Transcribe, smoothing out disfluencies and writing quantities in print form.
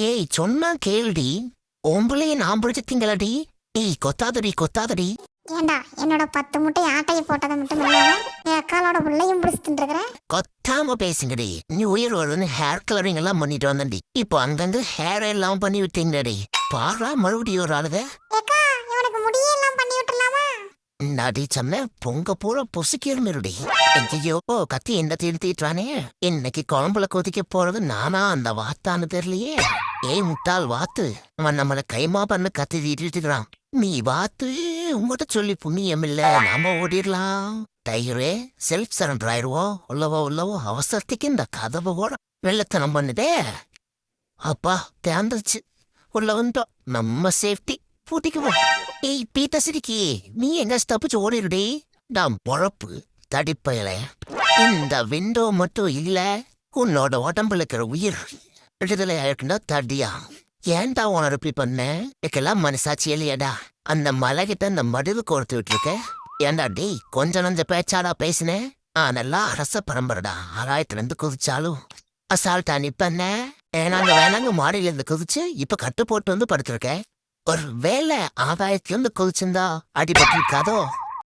ஏய் சொன்னா கேளுடி. உம்பளையே நான் பிடிச்சிட்டீங்களடி. ஏய் கொத்தாதடி. ஏண்டா என்னோட 10 முட்டை ஆட்டையை போட்டதை மட்டும் இல்லாம என் அக்காலோட பிள்ளையும் பிடிச்சிட்டு இருக்கிற. கொத்தாம பேசுங்கடி. நீ உயிர் வருதுன்னு ஹேர் கலரிங் எல்லாம் பண்ணிட்டு வந்தடி. இப்போ அங்கங்க ஹேர் எல்லாம் பண்ணி விட்டீங்கடி. பாரா மறுபடியும் ஒரு ஆளுத. ஏக்கா இவனுக்கு முடியெல்லாம் பண்ணி விட்டுலாமா? நடி சொன்ன பொங்க பூரா பொசுக்கியல் மிருடி. ஐயோ கத்தி என்ன தீர்த்திட்டானே. இன்னைக்கு குழம்புல கொதிக்க போறது நானா அந்த வாத்தான்னு தெரியலையே. ஏய் முட்டாள் வாத்து, அவன் நம்மள கைமா பண்ண கத்தி தீட்டிட்டுக்கிறான். நீ வாத்து உங்ககிட்ட சொல்லி புண்ணியம் இல்ல, நாம ஓடிடலாம். டைகரே செல்ஃப் சரண்டர் ஆயிடுவோம். உள்ளவோ அவசரத்துக்கு இந்த கதவை கூட வெள்ளத்தனம் பண்ணுதே. அப்பா தேர்ந்துச்சு. உள்ள வந்துட்டோம். நம்ம சேஃப்டி பூட்டிக்குவோம். ஏய் பீட்ட சிரிக்கி, நீ எங்க தப்பிச்சு ஓடிடுடி. நான் பொழப்பு தடிப்பயல. இந்த விண்டோ மட்டும் இல்ல, உன்னோட உடம்புல இருக்கிற உயிர் விடுதலை ஆயிருக்குன்னா தடியா. ஏன்டா உன ரிப்பி பண்ண? இதுக்கெல்லாம் மனசாட்சி இல்லையாடா? அந்த மலை கிட்ட அந்த மடுவு கோர்த்து விட்டுருக்க. ஏண்டா டேய் கொஞ்சம் நஞ்ச பேச்சாடா பேசினேன். நல்லா அரச பரம்பரைடா. ஆகாயத்துல இருந்து குதிச்சாலும் அசால்ட்டா நிப்பண்ண. நாங்க வேணாங்க மாடியில இருந்து குதிச்சு இப்ப கட்டு போட்டு வந்து படுத்திருக்க. ஒரு வேலை ஆகாயத்துல இருந்து குதிச்சிருந்தா அடிபட்டு இருக்காதோ?